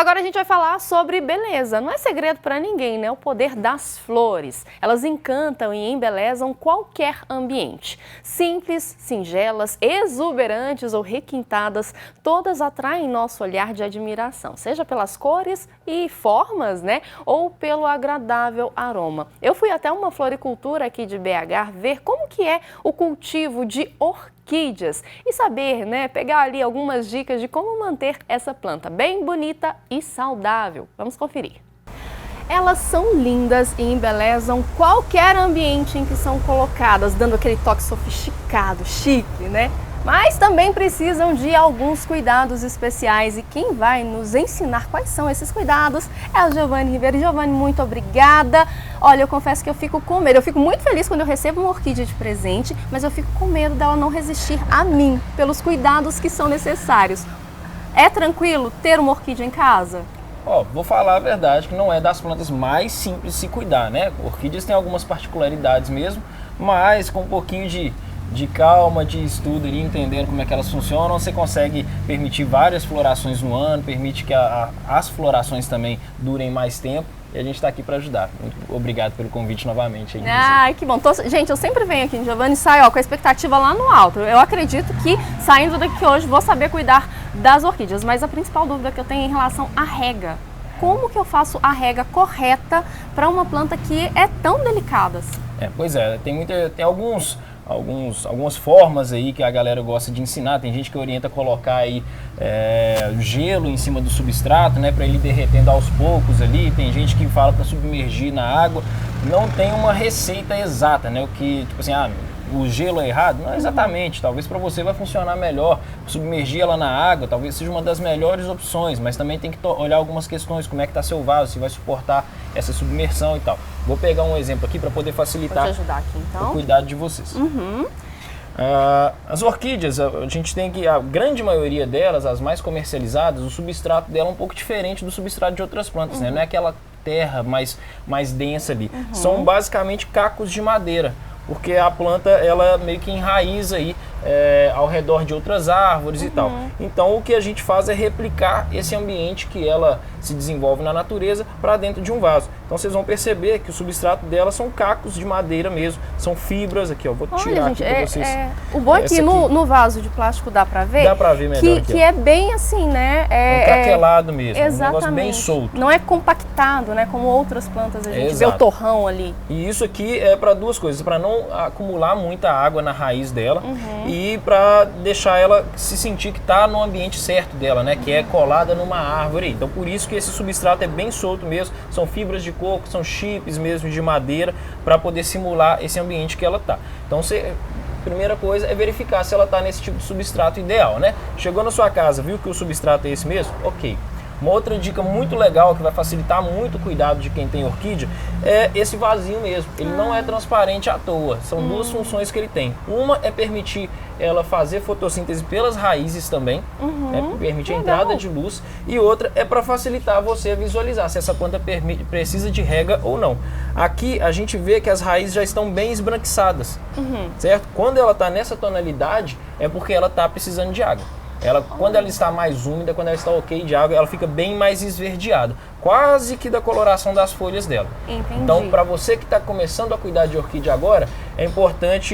Agora a gente vai falar sobre beleza. Não é segredo para ninguém, né? O poder das flores. Elas encantam e embelezam qualquer ambiente. Simples, singelas, exuberantes ou requintadas, todas atraem nosso olhar de admiração, seja pelas cores e formas, né? Ou pelo agradável aroma. Eu fui até uma floricultura aqui de BH ver como que é o cultivo de orquídeas e saber, né, pegar ali algumas dicas de como manter essa planta bem bonita e saudável. Vamos conferir. Elas são lindas e embelezam qualquer ambiente em que são colocadas, dando aquele toque sofisticado, chique, né? Mas também precisam de alguns cuidados especiais e quem vai nos ensinar quais são esses cuidados é o Giovanni Ribeiro. Giovanni, muito obrigada. Olha, eu confesso que eu fico com medo. Eu fico muito feliz quando eu recebo uma orquídea de presente, mas eu fico com medo dela não resistir a mim, pelos cuidados que são necessários. É tranquilo ter uma orquídea em casa? Vou falar a verdade que não é das plantas mais simples de se cuidar, né? Orquídeas têm algumas particularidades mesmo, mas com um pouquinho de calma, de estudo e entendendo como é que elas funcionam, você consegue permitir várias florações no ano, permite que as florações também durem mais tempo e a gente está aqui para ajudar. Muito obrigado pelo convite novamente. Ai, que bom. Gente, eu sempre venho aqui em Giovanni e saio com a expectativa lá no alto. Eu acredito que saindo daqui hoje vou saber cuidar das orquídeas, mas a principal dúvida que eu tenho é em relação à rega. Como que eu faço a rega correta para uma planta que é tão delicada? Pois é, tem algumas formas aí que a galera gosta de ensinar. Tem gente que orienta a colocar aí gelo em cima do substrato, né, para ele derretendo aos poucos ali. Tem gente que fala para submergir na água. Não tem uma receita exata, né, o que tipo assim, o gelo é errado? Não exatamente, talvez para você vai funcionar melhor, submergir ela na água talvez seja uma das melhores opções, mas também tem que olhar algumas questões, como é que está seu vaso, se vai suportar essa submersão e tal. Vou pegar um exemplo aqui para poder facilitar o cuidado de vocês. As orquídeas, a gente tem que, a grande maioria delas, as mais comercializadas, o substrato dela é um pouco diferente do substrato de outras plantas, né? Não é aquela terra mais densa ali, são basicamente cacos de madeira. Porque a planta, ela meio que enraiza aí ao redor de outras árvores e tal. Então o que a gente faz é replicar esse ambiente que ela se desenvolve na natureza para dentro de um vaso. Então vocês vão perceber que o substrato dela são cacos de madeira mesmo, são fibras aqui, ó, vou tirar aqui para vocês. O bom é que no vaso de plástico dá para ver. Dá para ver melhor aqui, que é bem assim, né? É craquelado mesmo, exatamente. Um negócio bem solto. Não é compactado, né? Como outras plantas a gente vê o torrão ali. E isso aqui é para duas coisas, para não acumular muita água na raiz dela e para deixar ela se sentir que está no ambiente certo dela, né? Que é colada numa árvore. Então por isso que esse substrato é bem solto mesmo, são fibras de coco, são chips mesmo de madeira para poder simular esse ambiente que ela está. Então primeira coisa é verificar se ela está nesse tipo de substrato ideal, né? Chegou na sua casa, viu que o substrato é esse mesmo? Ok. Uma outra dica muito legal que vai facilitar muito o cuidado de quem tem orquídea é esse vasinho mesmo. Ele não é transparente à toa. São duas funções que ele tem. Uma é permitir ela fazer fotossíntese pelas raízes também, permite a entrada de luz. E outra é para facilitar você visualizar se essa planta precisa de rega ou não. Aqui a gente vê que as raízes já estão bem esbranquiçadas, certo? Quando ela está nessa tonalidade é porque ela está precisando de água. Quando ela está mais úmida, quando ela está ok de água, ela fica bem mais esverdeada, quase que da coloração das folhas dela. Entendi. Então, para você que está começando a cuidar de orquídea agora,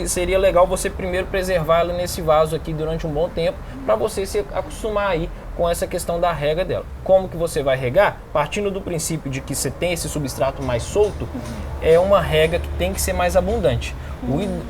seria legal você primeiro preservar ela nesse vaso aqui durante um bom tempo, para você se acostumar aí com essa questão da rega dela. Como que você vai regar? Partindo do princípio de que você tem esse substrato mais solto, é uma rega que tem que ser mais abundante.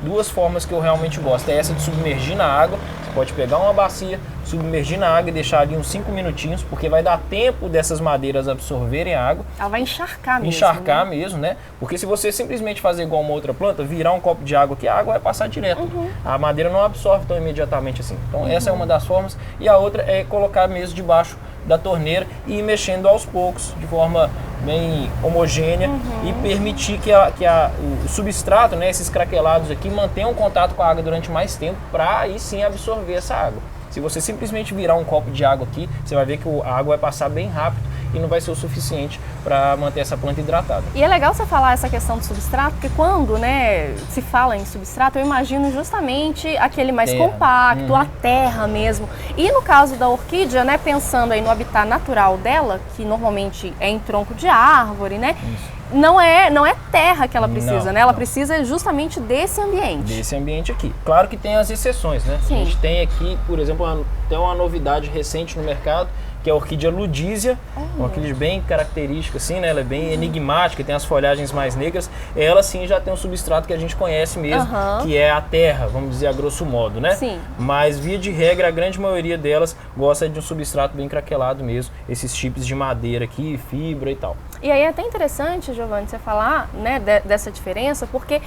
Duas formas que eu realmente gosto é essa de submergir na água. Você pode pegar uma bacia, submergir na água e deixar ali uns 5 minutinhos, porque vai dar tempo dessas madeiras absorverem a água. Ela vai encharcar mesmo. Encharcar mesmo, né? Porque se você simplesmente fazer igual uma outra planta, virar um copo de água aqui, a água vai passar direto. A madeira não absorve tão imediatamente assim. Então essa é uma das formas. E a outra é colocar mesmo debaixo da torneira e ir mexendo aos poucos, de forma bem homogênea e permitir que o substrato, né, esses craquelados aqui, mantenham contato com a água durante mais tempo para aí sim absorver essa água. Se você simplesmente virar um copo de água aqui, você vai ver que a água vai passar bem rápido e não vai ser o suficiente para manter essa planta hidratada. E é legal você falar essa questão do substrato, porque quando, né, se fala em substrato, eu imagino justamente aquele mais compacto, a terra mesmo. E no caso da orquídea, né, pensando aí no habitat natural dela, que normalmente é em tronco de árvore, né? Isso. Não é terra que ela precisa, né? Ela precisa justamente desse ambiente. Desse ambiente aqui. Claro que tem as exceções, né? Sim. A gente tem aqui, por exemplo, tem uma novidade recente no mercado, que é a orquídea ludísia, uma orquídea bem característica, assim, né? Ela é bem enigmática, tem as folhagens mais negras. Ela, sim, já tem um substrato que a gente conhece mesmo, que é a terra, vamos dizer a grosso modo, né? Sim. Mas, via de regra, a grande maioria delas gosta de um substrato bem craquelado mesmo, esses tipos de madeira aqui, fibra e tal. E aí é até interessante, Giovanni, você falar, né, dessa diferença, porque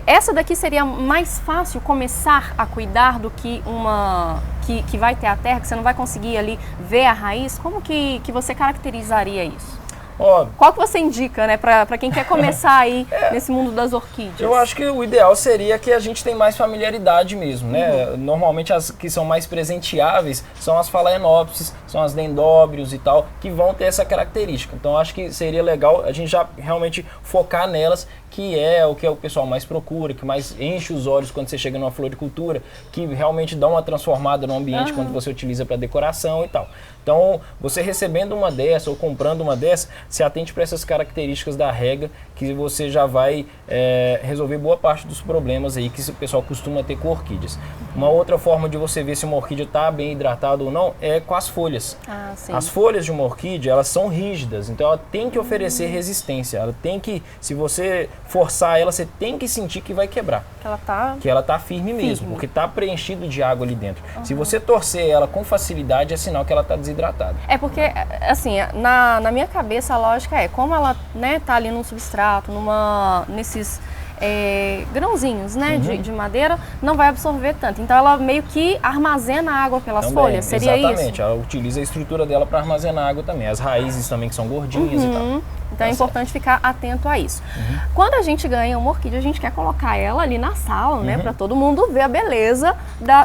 essa daqui seria mais fácil começar a cuidar do que uma que vai ter a terra, que você não vai conseguir ali ver a raiz. Como que você caracterizaria isso? Qual que você indica, né, para quem quer começar aí nesse mundo das orquídeas? Eu acho que o ideal seria que a gente tenha mais familiaridade mesmo, né? Normalmente as que são mais presenteáveis são as phalaenopsis, são as dendróbios e tal, que vão ter essa característica. Então acho que seria legal a gente já realmente focar nelas, que é o que o pessoal mais procura, que mais enche os olhos quando você chega numa floricultura, que realmente dá uma transformada no ambiente quando você utiliza para decoração e tal. Então, você recebendo uma dessa ou comprando uma dessa, se atente para essas características da rega, que você já vai resolver boa parte dos problemas aí que o pessoal costuma ter com orquídeas. Uma outra forma de você ver se uma orquídea está bem hidratada ou não é com as folhas. As folhas de uma orquídea, elas são rígidas, então ela tem que oferecer resistência. Ela tem que, se você forçar ela, você tem que sentir que vai quebrar. Que ela tá firme mesmo, porque tá preenchido de água ali dentro. Se você torcer ela com facilidade, é sinal que ela tá desidratada. É porque, assim, na minha cabeça a lógica é, como ela, né, tá ali num substrato, nesses grãozinhos, né, de madeira, não vai absorver tanto. Então ela meio que armazena água pelas folhas, seria isso? Exatamente, ela utiliza a estrutura dela para armazenar água também. As raízes também que são gordinhas e tal. Então é importante ficar atento a isso. Quando a gente ganha uma orquídea, a gente quer colocar ela ali na sala, né, para todo mundo ver a beleza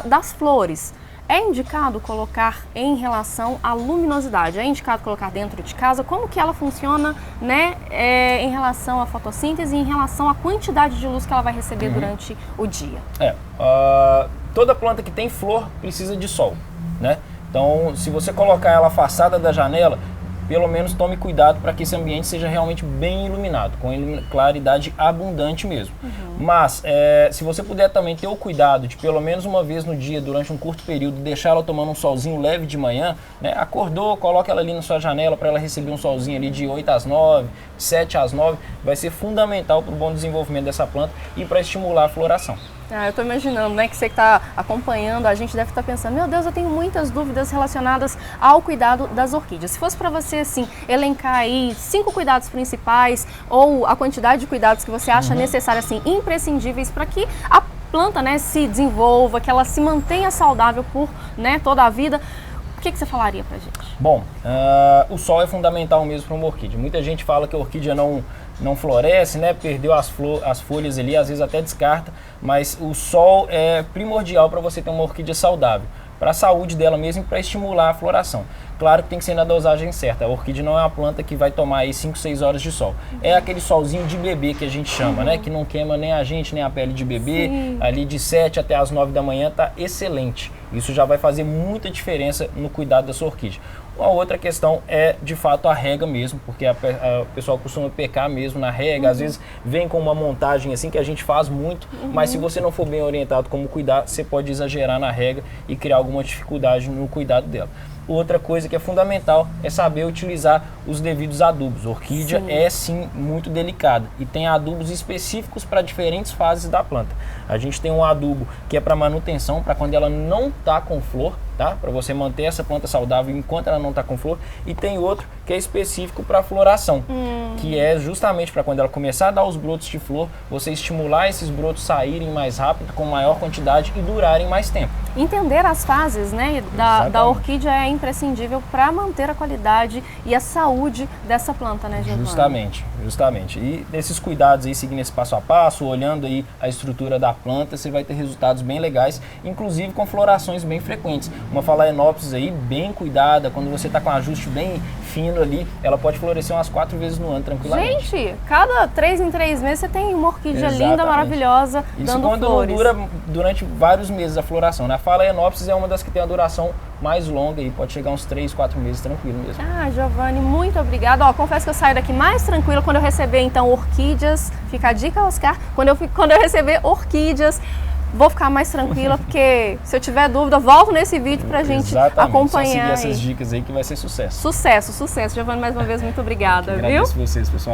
das flores. É indicado colocar em relação à luminosidade? É indicado colocar dentro de casa? Como que ela funciona, né, em relação à fotossíntese e em relação à quantidade de luz que ela vai receber durante o dia? Toda planta que tem flor precisa de sol, né? Então, se você colocar ela afastada da janela, pelo menos tome cuidado para que esse ambiente seja realmente bem iluminado, com claridade abundante mesmo. Mas, se você puder também ter o cuidado de pelo menos uma vez no dia, durante um curto período, deixar ela tomando um solzinho leve de manhã, né? Acordou, coloca ela ali na sua janela para ela receber um solzinho ali de 8 às 9, 7 às 9, vai ser fundamental para o bom desenvolvimento dessa planta e para estimular a floração. Eu estou imaginando, né, que você que está acompanhando, a gente deve estar pensando, meu Deus, eu tenho muitas dúvidas relacionadas ao cuidado das orquídeas. Se fosse para você, assim, elencar aí 5 cuidados principais ou a quantidade de cuidados que você acha necessária, assim, imprescindíveis para que a planta, né, se desenvolva, que ela se mantenha saudável por, né, toda a vida, o que você falaria para a gente? Bom, o sol é fundamental mesmo para uma orquídea. Muita gente fala que a orquídea não floresce, né? Perdeu as folhas ali, às vezes até descarta, mas o sol é primordial para você ter uma orquídea saudável, para a saúde dela mesmo e para estimular a floração. Claro que tem que ser na dosagem certa. A orquídea não é uma planta que vai tomar aí 5, 6 horas de sol. É aquele solzinho de bebê que a gente chama, né? Que não queima nem a gente, nem a pele de bebê. Ali de 7 até as 9 da manhã tá excelente. Isso já vai fazer muita diferença no cuidado da sua orquídea. Uma outra questão é, de fato, a rega mesmo, porque o pessoal costuma pecar mesmo na rega, às vezes vem com uma montagem assim que a gente faz muito, mas se você não for bem orientado como cuidar, você pode exagerar na rega e criar alguma dificuldade no cuidado dela. Outra coisa que é fundamental é saber utilizar os devidos adubos. A orquídea é sim muito delicada e tem adubos específicos para diferentes fases da planta. A gente tem um adubo que é para manutenção, para quando ela não está com flor, tá? Para você manter essa planta saudável enquanto ela não está com flor. E tem outro que é específico para floração, que é justamente para quando ela começar a dar os brotos de flor, você estimular esses brotos saírem mais rápido, com maior quantidade e durarem mais tempo. Entender as fases, né, da orquídea é imprescindível para manter a qualidade e a saúde dessa planta, né, Giovanni? Justamente. E nesses cuidados aí, seguindo esse passo a passo, olhando aí a estrutura da planta, você vai ter resultados bem legais, inclusive com florações bem frequentes. Uma Phalaenopsis aí bem cuidada, quando você está com um ajuste bem fino ali, ela pode florescer umas 4 vezes no ano tranquilamente. Gente, cada 3 em 3 meses você tem uma orquídea Exatamente. linda, maravilhosa, Isso dando quando flores. não dura durante vários meses a floração, né? A Phalaenopsis é uma das que tem a duração mais longa e pode chegar uns 3, 4 meses tranquilo mesmo. Ah, Giovanni, muito obrigada. Ó, confesso que eu saio daqui mais tranquila quando eu receber, então, orquídeas. Fica a dica, Oscar. Quando eu receber orquídeas, vou ficar mais tranquila, porque se eu tiver dúvida, volto nesse vídeo pra gente acompanhar. Só seguir essas dicas aí que vai ser sucesso. Sucesso, sucesso. Giovanni, mais uma vez, muito obrigada, viu? Agradeço vocês, pessoal.